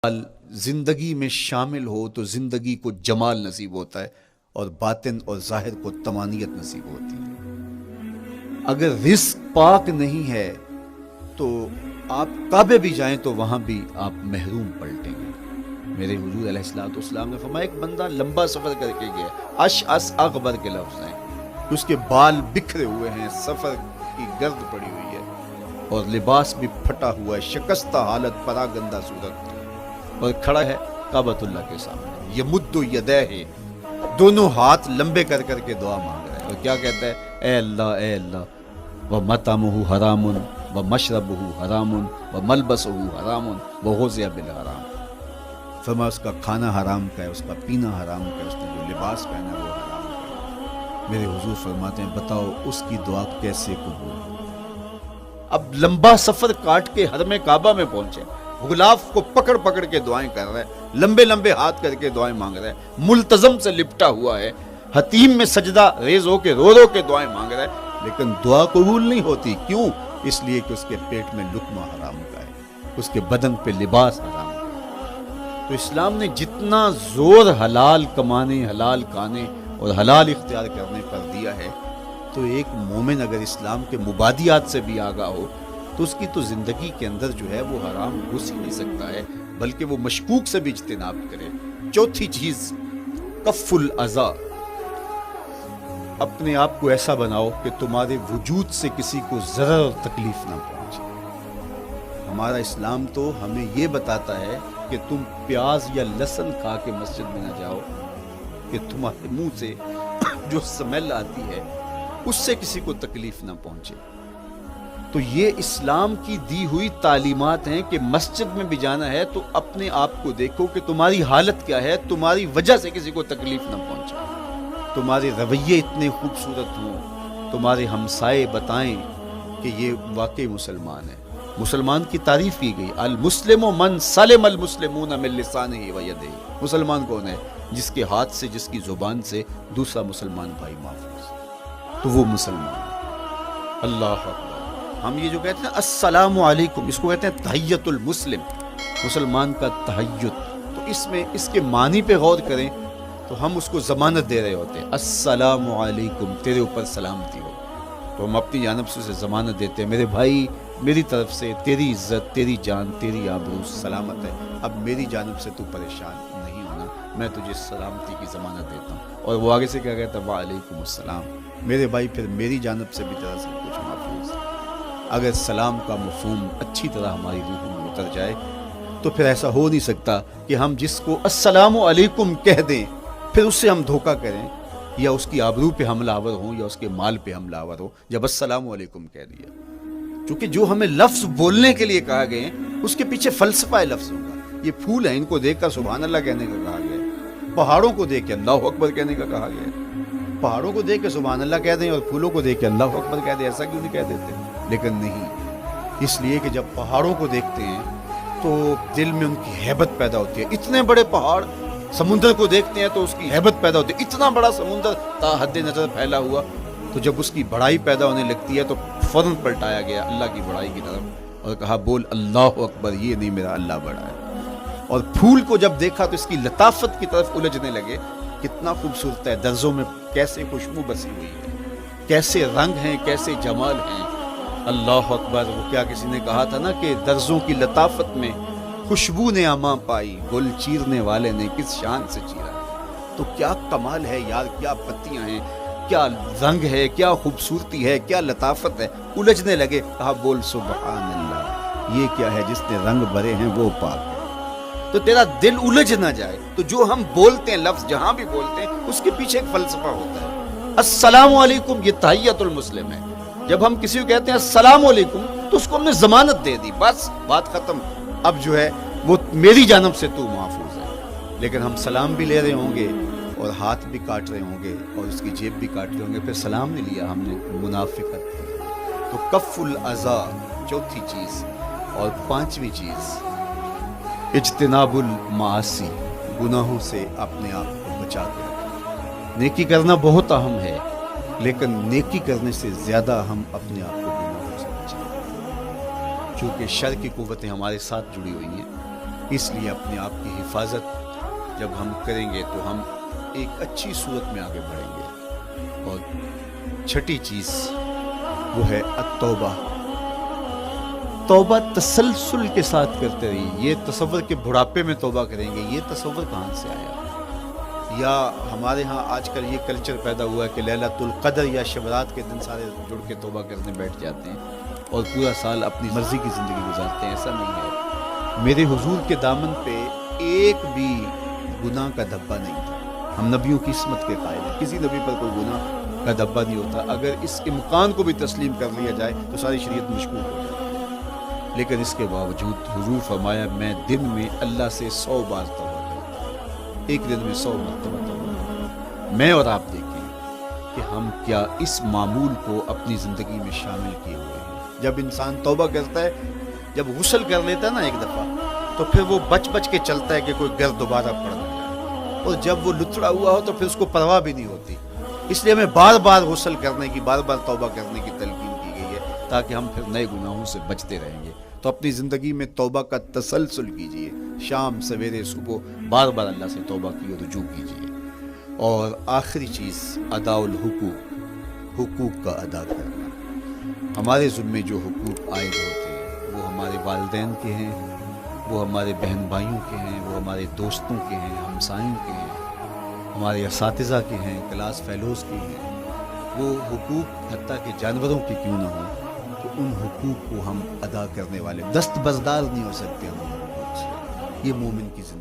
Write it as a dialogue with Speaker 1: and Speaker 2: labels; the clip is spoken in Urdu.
Speaker 1: زندگی میں شامل ہو تو زندگی کو جمال نصیب ہوتا ہے اور باطن اور ظاہر کو طمانیت نصیب ہوتی ہے۔ اگر رزق پاک نہیں ہے تو آپ کعبے بھی جائیں تو وہاں بھی آپ محروم پلٹیں گے۔ میرے حضور علیہ السلام نے فرمایا ایک بندہ لمبا سفر کر کے گیا، اشعث اغبر کے لفظ ہیں، اس کے بال بکھرے ہوئے ہیں، سفر کی گرد پڑی ہوئی ہے اور لباس بھی پھٹا ہوا ہے، شکستہ حالت، پراگندہ صورت، اور کھڑا ہے کعبۃ اللہ کے سامنے، یمد یدیہ، دونوں ہاتھ لمبے کر کر کے دعا مانگ رہا ہے اور کیا کہتا ہے؟ اے اللہ ومطعمہ حرام ومشربہ حرام وملبسہ حرام وغذی بالحرام۔ فرمایا اس کا کھانا حرام کا ہے، اس کا پینا حرام کا ہے، اس نے جو لباس پہنا ہے وہ حرام کا ہے۔ میرے حضور فرماتے ہیں بتاؤ اس کی دعا کیسے قبول ہو؟ اب لمبا سفر کاٹ کے حرم کعبہ میں پہنچے، غلاف کو پکڑ پکڑ کے دعائیں کر رہا ہے، لمبے لمبے ہاتھ کر کے دعائیں مانگ رہا ہے، ملتزم سے لپٹا ہوا ہے، حتیم میں سجدہ ریز ہو کے رو رو کے دعائیں مانگ رہا ہے، لیکن دعا قبول نہیں ہوتی۔ کیوں؟ اس لیے کہ اس کے پیٹ میں لقمہ حرام کا ہے، اس کے بدن پہ لباس حرام کا ہے۔ تو اسلام نے جتنا زور حلال کمانے، حلال کھانے اور حلال اختیار کرنے پر دیا ہے، تو ایک مومن اگر اسلام کے مبادیات سے بھی آگاہ ہو تو اس کی تو زندگی کے اندر جو ہے وہ حرام گھس ہی نہیں سکتا ہے، بلکہ وہ مشکوک سے بھی اجتناب کرے۔ چوتھی چیز، کف الاذی، اپنے آپ کو ایسا بناؤ کہ تمہارے وجود سے کسی کو ضرر اور تکلیف نہ پہنچے۔ ہمارا اسلام تو ہمیں یہ بتاتا ہے کہ تم پیاز یا لہسن کھا کے مسجد میں نہ جاؤ کہ تمہارے منہ سے جو سمیل آتی ہے اس سے کسی کو تکلیف نہ پہنچے۔ تو یہ اسلام کی دی ہوئی تعلیمات ہیں کہ مسجد میں بھی جانا ہے تو اپنے آپ کو دیکھو کہ تمہاری حالت کیا ہے، تمہاری وجہ سے کسی کو تکلیف نہ پہنچے، تمہارے رویے اتنے خوبصورت ہوں، تمہارے ہمسائے بتائیں کہ یہ واقعی مسلمان ہے۔ مسلمان کی تعریف کی گئی، المسلم من سلم المسلمون من لسانہ و یدہ۔ مسلمان کون ہے؟ جس کے ہاتھ سے، جس کی زبان سے دوسرا مسلمان بھائی محفوظ، تو وہ مسلمان ہے۔ اللہ اکبر۔ ہم یہ جو کہتے ہیں السلام علیکم، اس کو کہتے ہیں تحیت المسلم، مسلمان کا تحیت۔ تو اس میں اس کے معنی پہ غور کریں تو ہم اس کو ضمانت دے رہے ہوتے ہیں، السلام علیکم، تیرے اوپر سلامتی ہو۔ تو ہم اپنی جانب سے اسے ضمانت دیتے ہیں، میرے بھائی میری طرف سے تیری عزت، تیری جان، تیری آبرو سلامت ہے، اب میری جانب سے تو پریشان نہیں ہونا، میں تجھے سلامتی کی ضمانت دیتا ہوں۔ اور وہ آگے سے کیا کہتا ہے؟ وعلیکم السلام، میرے بھائی پھر میری جانب سے بھی طرح سے کچھ محفوظ ہے۔ اگر سلام کا مفہوم اچھی طرح ہماری روح میں اتر جائے تو پھر ایسا ہو نہیں سکتا کہ ہم جس کو السلام علیکم کہہ دیں پھر اس سے ہم دھوکہ کریں یا اس کی آبرو پہ حملہ آور ہوں یا اس کے مال پہ حملہ آور ہو جب السلام علیکم کہہ دیا۔ کیونکہ جو ہمیں لفظ بولنے کے لیے کہا گئے اس کے پیچھے فلسفہ ہے لفظوں کا۔ یہ پھول ہیں، ان کو دیکھ کر سبحان اللہ کہنے کا کہا گیا ہے، پہاڑوں کو دیکھ کے اللہ اکبر کہنے کا کہا گیا ہے۔ پہاڑوں کو دیکھ کے سبحان اللہ کہہ دیں اور پھولوں کو دیکھ کے اللہ اکبر کہہ دیں، ایسا کیوں نہیں کہہ دیتے؟ لیکن نہیں، اس لیے کہ جب پہاڑوں کو دیکھتے ہیں تو دل میں ان کی ہیبت پیدا ہوتی ہے۔ اتنے بڑے پہاڑ، سمندر کو دیکھتے ہیں تو اس کی ہیبت پیدا ہوتی ہے، اتنا بڑا سمندر تا حد نظر پھیلا ہوا، تو جب اس کی بڑائی پیدا ہونے لگتی ہے تو فوراً پلٹایا گیا اللہ کی بڑائی کی طرف اور کہا بول اللہ اکبر، یہ نہیں میرا اللہ بڑا ہے۔ اور پھول کو جب دیکھا تو اس کی لطافت کی طرف الجھنے لگے، کتنا خوبصورت ہے، درزوں میں کیسے خوشبو بسی ہوئی ہے، کیسے رنگ ہیں، کیسے جمال ہیں۔ اللہ اکبر۔ وہ کیا کسی نے کہا تھا نا کہ درزوں کی لطافت میں خوشبو نے اماں پائی، گل چیرنے والے نے کس شان سے چیرا۔ تو کیا کمال ہے یار، کیا پتیاں ہیں، کیا رنگ ہے، کیا خوبصورتی ہے، کیا لطافت ہے۔ الجھنے لگے، کہا بول سبحان اللہ، یہ کیا ہے جس نے رنگ بھرے ہیں وہ پاک ہے۔ تو تیرا دل الجھ نہ جائے تو جو ہم بولتے ہیں لفظ جہاں بھی بولتے ہیں اس کے پیچھے ایک فلسفہ ہوتا ہے۔ السلام علیکم یہ تحیت المسلم ہے۔ جب ہم کسی کو کہتے ہیں السلام علیکم تو اس کو ہم نے ضمانت دے دی، بس بات ختم، اب جو ہے وہ میری جانب سے تو محفوظ ہے۔ لیکن ہم سلام بھی لے رہے ہوں گے اور ہاتھ بھی کاٹ رہے ہوں گے اور اس کی جیب بھی کاٹ رہے ہوں گے، پھر سلام نہیں لیا، ہم نے منافقت کی۔ تو کف الاذی چوتھی چیز۔ اور پانچویں چیز اجتناب المعاصی، گناہوں سے اپنے آپ کو بچا کے رکھنا۔ نیکی کرنا بہت اہم ہے، لیکن نیکی کرنے سے زیادہ ہم اپنے آپ کو گناہوں سے بچائیں، چونکہ شر کی قوتیں ہمارے ساتھ جڑی ہوئی ہیں۔ اس لیے اپنے آپ کی حفاظت جب ہم کریں گے تو ہم ایک اچھی صورت میں آگے بڑھیں گے. اور چھٹی چیز وہ ہے التوبہ. توبہ تسلسل کے ساتھ کرتے رہیے. یہ تصور کہ بڑھاپے میں توبہ کریں گے، یہ تصور کہاں سے آیا؟ یا ہمارے ہاں آج کل یہ کلچر پیدا ہوا ہے کہ لیلۃ القدر یا شبرات کے دن سارے جڑ کے توبہ کرنے بیٹھ جاتے ہیں اور پورا سال اپنی مرضی کی زندگی گزارتے ہیں. ایسا نہیں ہے. میرے حضور کے دامن پہ ایک بھی گناہ کا دھبا نہیں تھا. ہم نبیوں کی عصمت کے قائل ہیں، کسی نبی پر کوئی گناہ کا دھبا نہیں ہوتا. اگر اس امکان کو بھی تسلیم کر لیا جائے تو ساری شریعت مشکوک ہو جائے. لیکن اس کے باوجود حضور فرمایا میں دن میں اللہ سے 100 بار توبہ کرتا ہوں. ایک دن میں 100 مرتبہ توبہ کرتا ہوں. میں اور آپ دیکھیں کہ ہم کیا اس معمول کو اپنی زندگی میں شامل کیے ہوئے ہیں. جب انسان توبہ کرتا ہے، جب غسل کر لیتا ہے نا ایک دفعہ، تو پھر وہ بچ کے چلتا ہے کہ کوئی گرد دوبارہ پڑ نہ جائے. اور جب وہ لتڑا ہوا ہو تو پھر اس کو پرواہ بھی نہیں ہوتی. اس لیے ہمیں بار بار غسل کرنے کی، بار بار توبہ کرنے کی تلقین کی گئی ہے تاکہ ہم پھر نئے گناہوں سے بچتے رہیں گے. تو اپنی زندگی میں توبہ کا تسلسل کیجئے. شام سویرے صبح بار بار اللہ سے توبہ کی اور رجوع کیجئے. اور آخری چیز ادا الحقوق، حقوق کا ادا کرنا. ہمارے ذمے جو حقوق عائد ہوتے ہیں وہ ہمارے والدین کے ہیں، وہ ہمارے بہن بھائیوں کے ہیں، وہ ہمارے دوستوں کے ہیں، ہمسایوں کے ہیں، ہمارے اساتذہ کے ہیں، کلاس فیلوز کے ہیں. وہ حقوق حتیٰ کہ جانوروں کے کیوں نہ ہوں تو ان حقوق کو ہم ادا کرنے والے دست بردار نہیں ہو سکتے ہم ان حقوق سے. یہ مومن کی زندگی